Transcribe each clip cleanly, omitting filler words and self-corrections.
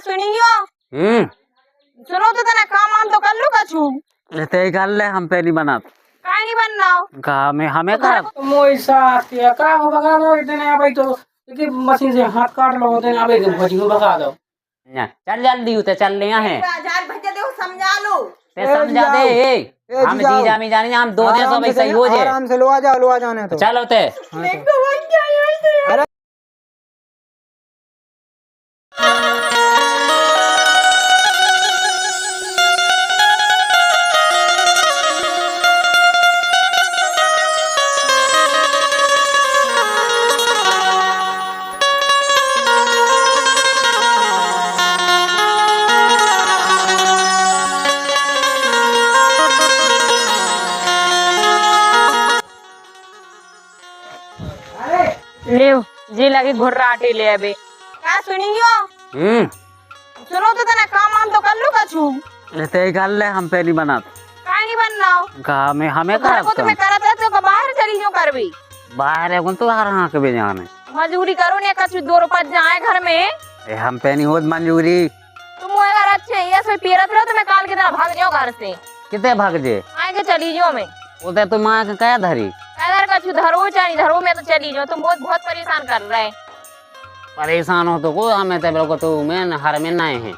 सुनियो सुनो तो तना काम तो कर लो कछु ते गल ले हम पे नहीं बना काहे नहीं बनना का हमें का मोई साथ के का हो भगा दो इतने आ भाई तो कि मशीन से हाथ काट लो देने आवे के भजी को भगा दो चल जल्दी उते चल लिया है हजार भैया दे समझा लो ते समझा दे हम जीजा मी जानी हम 2 दिन सब सही हो जाए आराम से लो आ जाने तो चलो ते देखो भाई क्या है अरे ले जी लगी घुर्रा आटे ले अबे का सुनियो सुनो तो तना काम तो कर लो कछु ते गल ले हम पे नहीं बना काहे नहीं बनना का हमें का को तुम्हें करत है तो बाहर चली जो करबी बाहर है कौन तो कहां के भी जाने मजदूरी करो ने कछु 2 रुपए जाए घर में ए हम पे नहीं होत मंजूरी तुम अगर अच्छे ये सो पीरत रहो तो मैं काल की तरह भाग जाओ घर से किते भाग जे आए के चली जाओ मैं उते तू मां के कया धरी अगर कछु धरो चाहे धरो मैं तो चली जाओ तुम बहुत परेशान कर रहे परेशान हो तो को हमें ते को तू मैं हर में ना है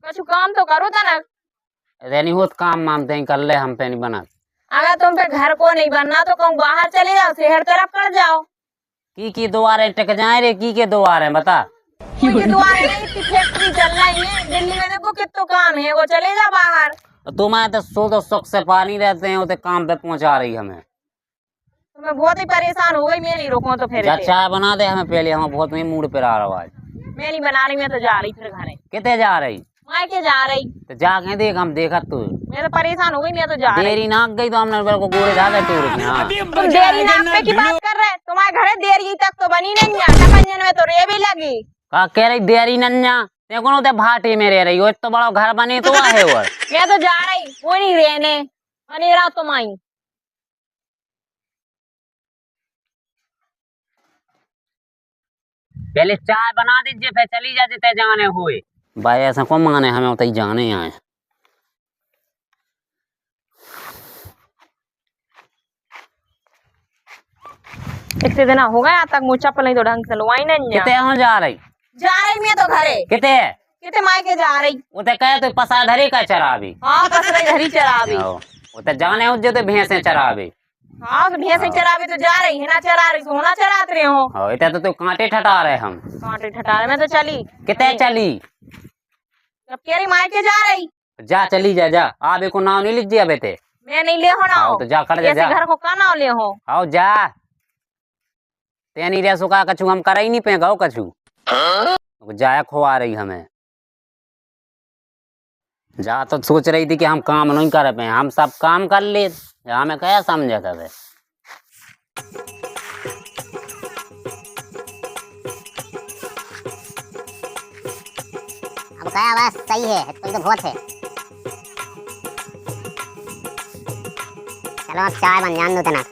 कछु काम तो करो ता ना नहीं होत काम मानते कर ले हम पे नहीं बना अगर तुम पे घर को नहीं बनना तो कहूँ बाहर चले जाओ शहर तरफ कर जाओ की दुआरे टिक जाए रे की के दुआरे बता दुआरे नहीं इतनी फैक्ट्री चल रही है दिल्ली में देखो कितना काम है वो चले जा बाहर तुम्हारे तो सो तो सुख से पानी रहते हैं उते काम पे पहुंचा रही हमें तो मैं बहुत ही परेशान हो गई मैं नहीं रोकूं तो फिर चाय बना दे हमें पहले हम बहुत में मूड पे आ रहा है मैं नहीं बना रही मैं तो जा रही फिर घर कितने जा रही मायके जा रही तो जाके देख हम देखा तू मैं तो परेशान हो गई मैं तो जा रही देरी नाक गई तो हमने मेरे को गोड़े ज्यादा टूट तुम देरी नाक पे की बात कर रहे तुम्हारे घरे देरी तक तो बनी नहीं है टपंजन में तो रे भी लगी का कह रही देरी नन्या ते कौन होते भाटे में रह रही हो तो बड़ा घर बने तो है वो मैं तो जा रही वो नहीं रहने बनी रहा तुम आई पहले चाय बना दीजिए फिर चली जा जितने जाने हुए भाई ऐसा कौन माने हमें उतई जाने आए इतने दिन हो गए आज तक मुँह चप्पल नहीं तो ढंग से लो आई नहीं कितने हम जा रही मैं तो घरे कितने कितने मायके जा रही उते कहे तो पसा धरी का चराबी हाँ पसरे धरी चराबी उते जाने हो जो तो भैंसे चराबी हाँ तो भैंस चराबी तो जा रही है ना चरा रही सोना चराते रहे हो हो इते तो कांटे ठटा रहे हम कांटे ठटा रहे मैं तो चली कितने चली अब कह रही मायके जा रही जा चली जा जा आबे को नाम नहीं लिख अबे ते मैं नहीं ले हो ना तो जा कर जा घर को का नाम ले हो आओ जा ते नहीं रे सुका कछु हम कर ही नहीं पे गाओ कछु जाया खुआ रही हमें जा तो सोच रही थी कि हम काम नहीं कर पे हम सब काम कर ले हमें क्या समझा था वे अब क्या बस सही है तुम तो बहुत है चलो अब चाय बन जान दो तना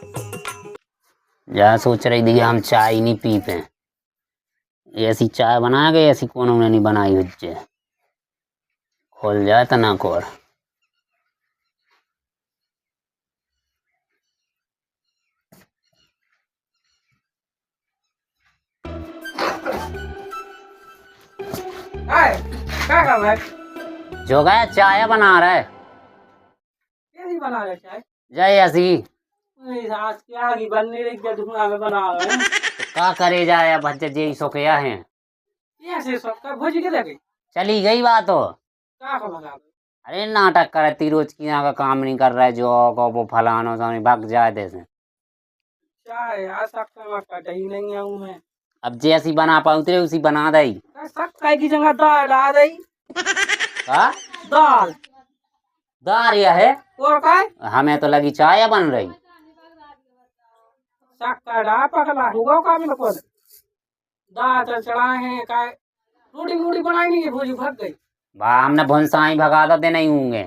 जा सोच रही थी कि हम चाय नहीं पी पे ऐसी चाय बना के ऐसी कौन उन्हें नहीं बनाई हुई खोल जाए तना कोर क्या कर रहा है जो गया चाय बना रहा है कैसी बना रहा है चाय जय ऐसी आज क्या की बनने रही क्या दुकान में बना रहा है का करे जाए बच्चे जे सोकया है कैसे सबका भोजी के लगे चली गई बात हो क्या को भगा अरे नाटक करे तीरोज की यहाँ का काम नहीं कर रहा है जो को वो फलानो सामने भाग जाए देसे चाय आ सकता मैं कट ही नहीं आऊं मैं अब जैसी बना पाऊँ तेरे उसी बना दई सकता की जगह दाल डाल दई का दाल दार यह है और काय हमें तो लगी चाय बन रही सकता डा पकला हुआ का में को दाल चढ़ाए हैं काय रोटी मोटी बनाई नहीं है भोजी भाग गई बा हमने भुनसाई भगा दो दे नहीं होंगे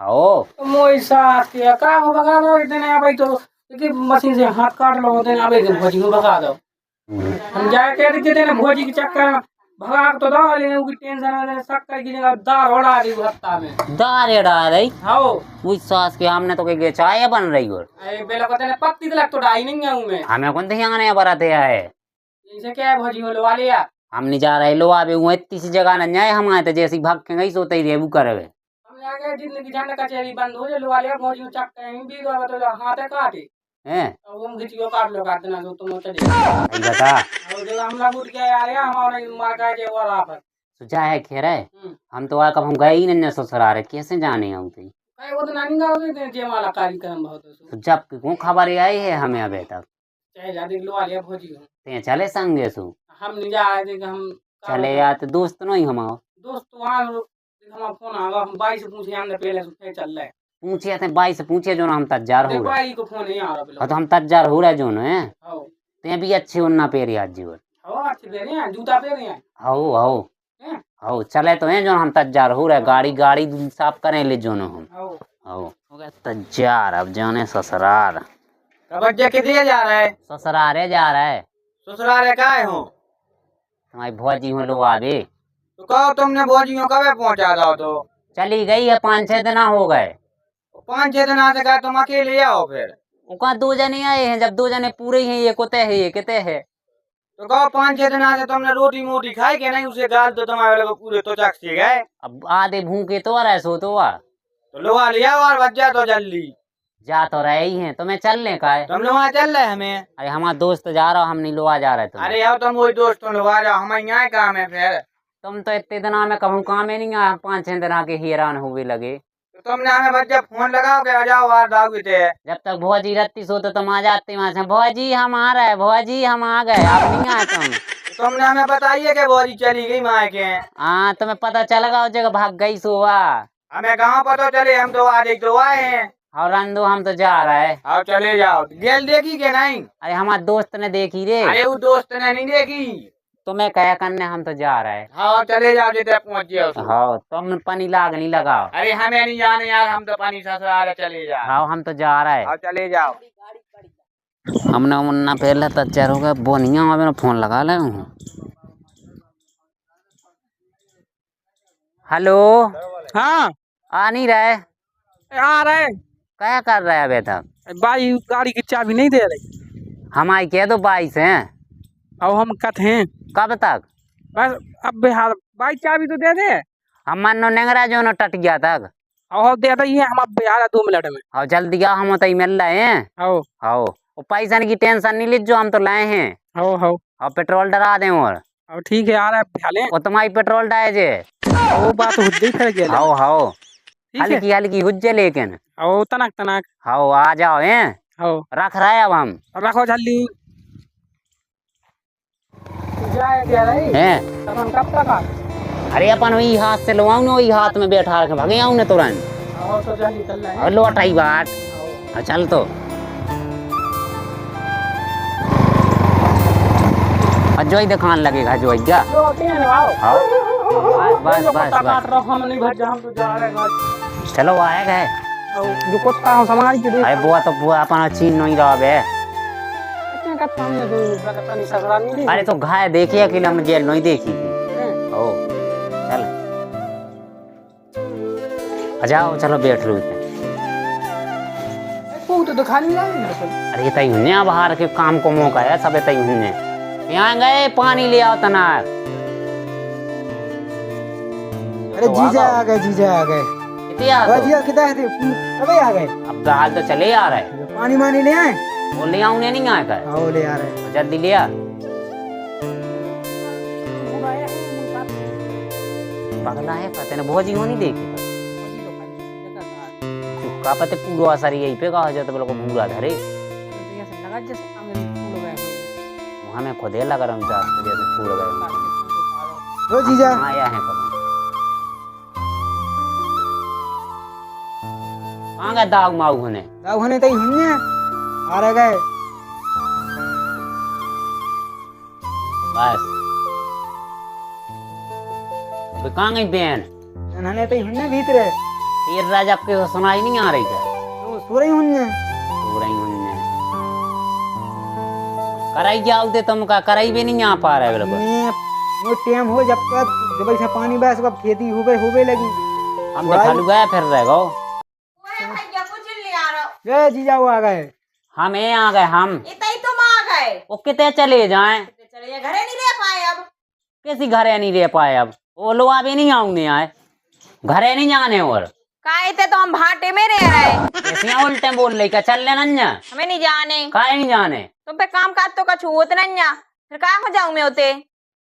हो मोई साथ के का हो भगा दो इतने आ भाई तो कि मशीन से हाथ काट लो देने आवे के भोजी को भगा दो हम जाए के देने भोजी के चक्कर भगा तो दो लेकिन उनकी टेंशन है शक्कर की जगह दार उड़ा दी हत्ता में दारे डाल रही हाओ वो सास के हमने तो कह चाय बन रही और अरे बेला को तेने पत्ती तक तो डाई नहीं है मैं हमें कौन थे आने बराते है इनसे क्या है भौजी हो लो लिया हम नहीं जा रहे लो आवे वो इतनी सी जगह न जाए हम आए थे जैसी भाग के गई सोते ही रहे वो करे हम आगे जिंदगी जाने कचहरी बंद हो जाए लो लिया भौजी को चक्के हैं भी तो हाथ है काटे हैं अब हम घिचियो काट लो काटना तो तुम तो सही बता और जो हमला बुट के आ रहा हमारे मार का के और आप सोचा है खेर है हम तो आ कब हम गए ही नहीं ससुराल है कैसे जाने हम थे भाई वो तो नानी गाँव से जे वाला कार्यक्रम बहुत तो जब को खबर आई है हमें अबे तक चाहे ज्यादा लो लिया भौजी ते चले संगे सु हम नहीं जा रहे थे हम चले या तो दोस्त नहीं हम दोस्त वहाँ हमारा फोन आ गया हम बाई से पूछे हमने पहले से चल रहा है पूछे थे बाई से पूछे जो ना हम तज्जार हो रहे बाई को फोन नहीं आ रहा तो हम तज्जार हो रहे जो ना हाओ ते भी अच्छे उन्ना पेरी आज जीवन हाओ अच्छे दे रहे हैं जूता पहन रहे हैं हाओ हाओ हाओ चले तो हैं जो हम तज्जार हो रहे गाड़ी साफ करें ले जो हम हाओ हाओ हो गया तज्जार अब जाने ससुराल कबड्डी किधर जा रहा है ससुराल जा रहा है ससुराल का है हो तुम्हारी भौजी हो लो आगे तो कहो तुमने भौजियों कब पहुंचा दो तो चली गई है 5-6 दिन हो गए 5-6 दिन से कहा तुम अकेले आओ फिर वहाँ 2 जने आए हैं जब 2 जने पूरे हैं ये कोते है ये किते है तो कहो 5-6 दिन से तुमने रोटी मोटी खाई के नहीं उसे गाल तो तुम्हारे को पूरे तो चक से गए अब आधे भूखे तो रहे सो तो तो लोहा लिया और बच्चा तो जल्दी जा तो रहे ही हैं तो मैं चलने का है तुम लोग चल रहे हमें अरे हमारा दोस्त जा रहा हम नहीं लोआ जा रहे तुम अरे यार तुम वही दोस्त लोग आ जाओ हमें यहाँ काम है फिर तुम तो इतने दिन में कहूँ काम ही नहीं आया 5-6 दिन आके हैरान हुए लगे तो तुमने हमें बच्चा फोन लगाओ के आ जाओ बाहर दाग भी थे जब तक भौजी रहती सो तो तुम आ जाते वहां से भौजी हम आ रहे भौजी हम आ गए अब नहीं आए तुम तुमने हमें बताइए कि भौजी चली गई माँ के हाँ तुम्हें पता चलेगा उस जगह भाग गई सोवा हमें कहाँ पता चले हम तो आज एक तो आए हैं और रंदो हम तो जा रहे आओ चले जाओ गेल देखी के नहीं अरे हमारे दोस्त ने देखी रे अरे वो दोस्त ने नहीं देखी तुम्हें कहा करने हम तो जा रहे हाँ चले जाओ जितने पहुँच जाओ हाँ तुम पानी लाग नहीं लगाओ अरे हमें नहीं जाने यार हम तो पानी ससुराल चले जाओ हाँ हम तो जा रहे आओ चले जाओ हमने मुन्ना पहले तैयार हो गए बोनिया में फोन लगा ले हेलो हाँ आ नहीं रहे आ रहे क्या कर रहे अबे तक भाई गाड़ी की चाबी नहीं दे रही हमारी कह दो 22 हैं अब हम कत हैं कब तक बस अब बिहार भाई चाबी तो दे दे हम मनो नेंगरा जो न टट गया तक और दे दे ये हम अब बिहार 2 मिनट में और जल्दी आओ हम तो मिल रहे हैं आओ आओ वो पैसा की टेंशन नहीं लीजिए हम तो लाए हैं आओ आओ और पेट्रोल डरा दें और अब ठीक है आ रहा है बिहाले वो तुम्हारी पेट्रोल डाले जे वो बात हुद्दी कर गया आओ आओ ठीक है हल्की हुज्जे लेकिन आओ तनक तनक आओ आ जाओ हैं आओ रख रहे हैं अब हम रखो जल्दी जाए क्या रही हैं तब हम कब तक आ अरे अपन वही हाथ से लवाऊ ना वही हाथ में बैठा रखे भागे आऊ ना तुरंत आओ तो जल्दी चल रहे हैं और लौटाई बात आओ। चल तो जोई दुकान लगेगा जोई क्या लो तेन आओ हाँ बस बस बस काट रहा हम नहीं भज हम तो जा रहे हैं चलो आए गए जो कुत्ता हम समाज के अरे बुआ तो बुआ अपन चीन नहीं रहा बे इतने का सामने जो रखता नहीं ससुरा नहीं अरे तो घाय देखी कि हम जेल नहीं देखी थी ओ चल आ जाओ चलो बैठ लो को तो दिखा नहीं रहा अरे तई हुन्ने बाहर के काम को मौका है सब तई हुन्ने यहाँ गए पानी ले आओ तना अरे जीजा आ गए कितने आ तो जीजा कितना है कब आ गए अब हाल तो चले आ रहे पानी मानी ले आए वो ले आऊं नहीं आ कर आओ ले आ रहे जल्दी ले आ पगला है कहते ना भोजी होनी देखी का पते पूरा सारी यही पे कहा जाता बोलो पूरा धरे हमें खुदे लगा रहा हूँ जैसे छूड़ गए ओ जीजा आया है कब कहाँ गए दाग माऊ होने तई हुन्ने आ रहे गए बस तो कहाँ गई बहन नहाने तई हुन्ने भीतर तीर राजा के सुनाई नहीं आ रही था तो सूरई हुन्ने पूरा ही होने कराई जाओ दे तुम का कराई भी नहीं आ पा रहे बिल्कुल वो टाइम हो जब तक जब ऐसा पानी बस अब खेती होवे लगी। हम तो खालू गए फिर रह गो। ये जीजा वो आ गए। हम ये आ गए हम। इतना ही तुम आ गए। वो कितने चले जाएं? चलिए घरे नहीं रह पाए अब। किसी घरे नहीं रह पाए अब। वो लोग अभी नहीं आऊंगे आए घरे नहीं जाने और काहे थे तो हम भाटे में रह रहे। ऐसे उल्टे बोल रही क्या चल लेना न्या हमें नहीं जाने। काहे नहीं जाने तुम पे काम काज तो कछु होत नहीं फिर कहाँ हो जाऊं मैं होते।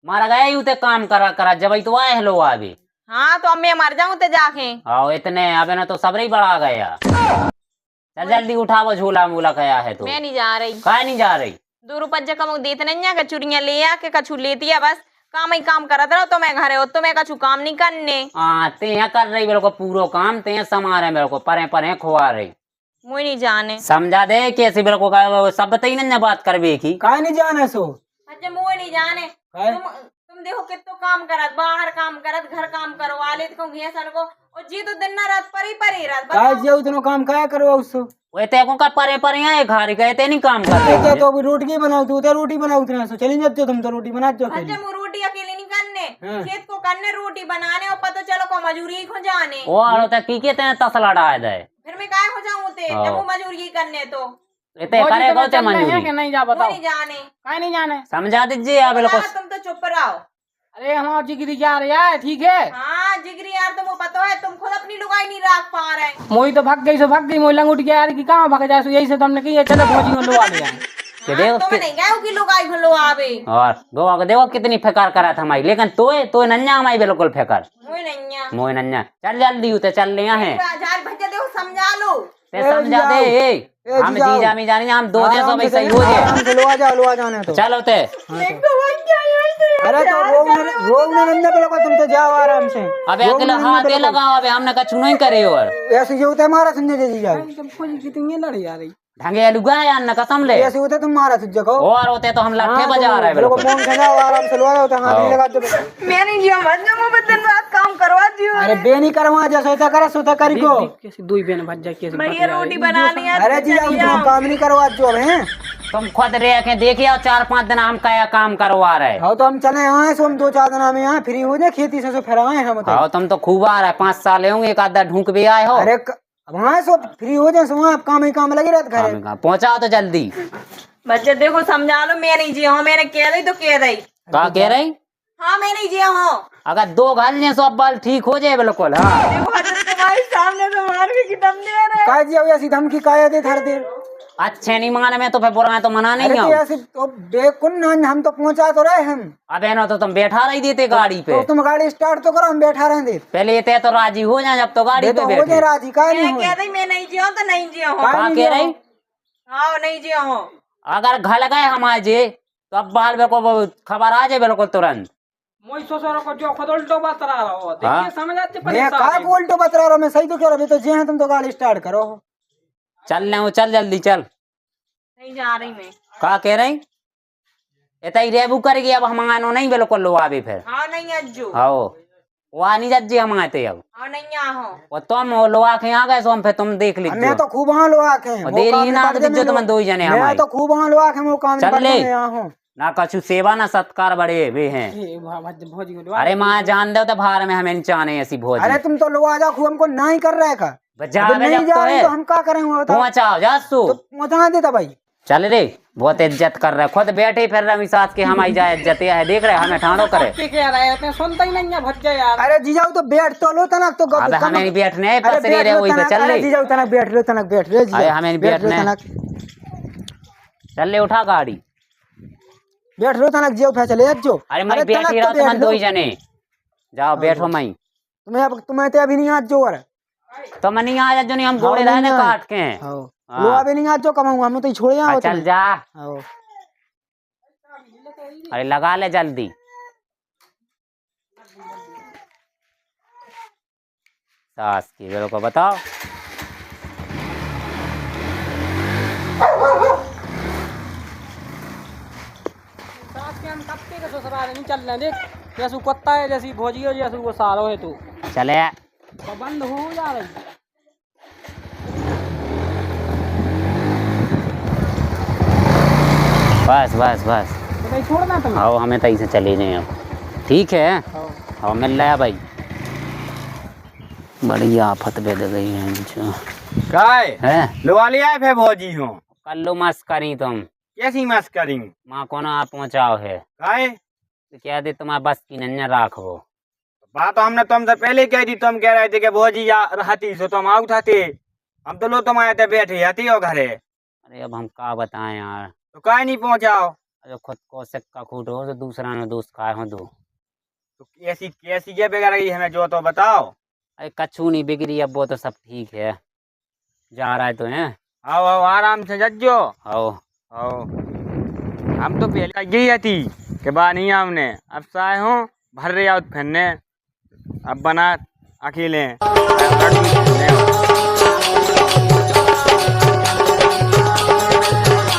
मारा गया ही उते काम करा करा जब तो आए लो अभी। हाँ तो अब मैं मर जाऊं तो जाके। आओ इतने अबे ना तो सबरी बड़ा गया। चल जल्दी उठाओ झूला मूला गया है तो। मैं नहीं जा रही। काहे नहीं जा रही? 2 रुपये कम देते नहीं कचुरियां ले आके कछु लेती है बस काम ही काम करत रहो। तो मैं घरे हो तो मैं कछु काम नहीं करने। ते कर रही मेरे को पूरो काम ते समा रहे मेरे को परे परे खुआ रही। मुझे नहीं जाने। समझा दे कैसे मेरे को सब बताई ना बात करवे की। काहे नहीं जाना सो? अच्छा मुझे नहीं जाने। तुम देखो कितो काम करत बाहर काम करत घर काम करवा ले को घेसन को और जी तो दिन ना रात पर ही रात काहे जे उतनो काम काहे करवा उसो? वो ते को का परे परे आए घर गए ते नहीं काम कर रहे तो अभी रोटी बनाओ तू तो रोटी बनाओ उतना सो चली जाते तुम तो रोटी बना दो। अच्छा मैं रोटी अकेले नहीं करने खेत को करने रोटी बनाने और पता चलो को मजूरी खो जाने। ओ आलो ते की के ते तसला डाल दे फिर मैं काहे हो जाऊं ते जब वो मजूरी करने तो इते करे को ते मंजूरी कि नहीं जा बताओ। नहीं जाने। काहे नहीं जाने? समझा दीजिए आप लोग। तुम तो चुप रहो। अरे हमारा जिगरी जा रहा है ठीक है। हाँ जिगरी यार तुमको पता है तुम खुद अपनी लुगाई नहीं रख पा रहे। मोई तो भाग गई मोई लंगूट गया यार कि कहाँ भाग जाए सो यही से तो हमने कही चलो भोजी में लो आ गया कि देखो तुम नहीं गए की लुगाई घलो आवे। और दो देखो कितनी फेकार करा था हमारी लेकिन तो नन्या हमारी बिल्कुल फेकार मोय नन्या। चल जल्दी उते चल लिया है देखो समझा लो ते समझा दे हम जीजा मी जानी हम 2 दिन से सही हो जाए। लो आ जाने तो चलो ते। अरे तो रोग नंदा पे तुम तो जाओ आराम से। अबे अकेला हाथ दे लगाओ अबे हमने कछु नहीं करे और ऐसे जो होता है मारा संजय जी जाओ कितनी लड़ी आ रही ढंगे लुगा यार न कसम ले ऐसे होते तुम मारा तुझे को और होते तो हम लट्ठे बजा रहे हैं लोग फोन खजाओ आराम से लगा होता हाथ नहीं लगा दो। मैं नहीं जियो मत जो मैं दिन रात काम करवा दियो। अरे बे नहीं करवा जैसे होता करे सोता करी को कैसे दुई बेन भज जा कैसे मैं ये रोटी बना लिया। अरे जी जाओ काम नहीं करवा जो है तुम खुद रह के देखिए 4-5 दिन हम क्या काम करवा रहे। हाँ तो हम चले आए सो हम 2-4 दिन में यहाँ फ्री हो जाए खेती से फिर आए हम तो। तुम तो खूब आ रहे 5 साल होंगे एक आधा ढूंक भी आए हो। अरे वहाँ सो फ्री हो जाए वहाँ काम ही काम लगे रहते घर पहुँचाओ तो जल्दी। बच्चे देखो समझा लो मैं नहीं जिया हूँ मैंने कह रही तो कह रही। क्या कह रही? हाँ मैं नहीं जिया हूँ। अगर 2 घाल सब बाल ठीक हो जाए बिल्कुल। हाँ तुम्हारे सामने तो मार भी दम दे रहे। काय जी ऐसी धमकी काय दे थर देर अच्छे नहीं माने में तो फिर बुरा में तो मना नहीं तो ऐसे तो बेकुन हम तो पहुंचा तो रहे हम। अबे ना तो तुम बैठा रही देते गाड़ी पे। तो तुम गाड़ी स्टार्ट तो करो हम बैठा रहे दे पहले ये तो राजी हो जाए जब तो गाड़ी पे बैठे। हो जाए राजी काय नहीं कह रही मैं नहीं जिया तो नहीं जिया हूँ। क्या कह रही? हाँ नहीं जिया हूँ। अगर घल गए हम आज तो अब बाहर को खबर आ जाए बिल्कुल तुरंत। मोई सोसरो को जो खुद उल्टो बता रहा हो देखिए समझ आते मैं काय को उल्टो बता रहा हूं मैं सही तो कह रहा हूं तो जे हैं तुम तो गाड़ी स्टार्ट करो। चल ले चल जल्दी चल। नहीं जा रही मैं। क्या कह रही? इतना ही रेबू कर गया अब हम आनो नहीं बिल्कुल लो आवे फिर। हाँ नहीं अज्जू। आओ वहाँ नहीं जज्जी हम आते अब। हाँ नहीं आहो। और तुम लो आके आ गए सो हम फिर तुम देख लीजिए। मैं तो खूब वहां लो आके देरी ना जो तुम 2 जने हमारे। मैं तो खूब वहां लो आके वो काम चल ले हूं ना कछु सेवा ना सत्कार बड़े वे हैं। अरे माँ जान दो तो बाहर में हमें चाने ऐसी भोज। अरे तुम तो लो आ जाओ खूब हमको ना ही कर रहा है का नहीं जा रहे तो हम क्या करें पहुँचाओ जा पहुँचा देता भाई। चल रे बहुत इज्जत कर रहा है खुद बैठे फिर रहे साथ के हम आई जाए इज्जत है देख रहे हमें ठाड़ो करे। सुनता ही नहीं है भज जाए यार। अरे जीजाऊ तो बैठ तो लो तनक तो अब हमें नहीं बैठने पसरी रहे वही पे चल ले जीजाऊ तनक बैठ लो तनक बैठ रे अरे हमें नहीं बैठने चल ले उठा गाड़ी बैठ लो तनक जीव फैसले जो। अरे मैं बैठ ही रहा तुम 2 जने जाओ बैठो मैं तुम्हें तो अभी नहीं आज जो तो मैं नहीं आ जो नहीं हम घोड़े रहने काट के लो अभी नहीं आज जो कमाऊंगा हम तो छोड़े आओ चल जा। अरे लगा ले जल्दी। सास की बेरों को बताओ। नहीं चल रहे देख जैसे कुत्ता है जैसी भोजी हो जैसे वो सारो है तू चले तो बंद हो जा रही। बस बस बस तो भाई छोड़ना तुम। आओ हमें तई से चले जाए अब ठीक है। हाँ। हाँ मिल रहा भाई। बड़ी आफत बेद गई है जो काय है। लुआ लिया है भौजी हो कर लो मस्त करी तुम। कैसी मस्त करी माँ को ना आप पहुँचाओ है काय तो क्या दे तुम्हारा बस की नन्या राखो। बात तो हमने तुमसे पहले कह दी, तुम कह रहे थे कि भौजी या रहती सो तुम आउट थे। हम तो लो तुम आए थे बैठे आती हो घरे, अरे अब हम क्या बताएं यार। तो काय नहीं पहुंचाओ। अरे खुद को सिक्का खूट हो तो दूसरा ने दोस्त खाए हो दो। तो कैसी कैसी क्या बिगड़ गई हमें जो तो बताओ। अरे कच्छू नहीं बिगड़ी, अब वो तो सब ठीक है। जा रहा है तो है। आओ आओ आराम से जज्जो। आओ आओ हम तो पहले गई थी कि बात नहीं हमने अब साए हो भर रहे आओ फिरने अब बना अकेले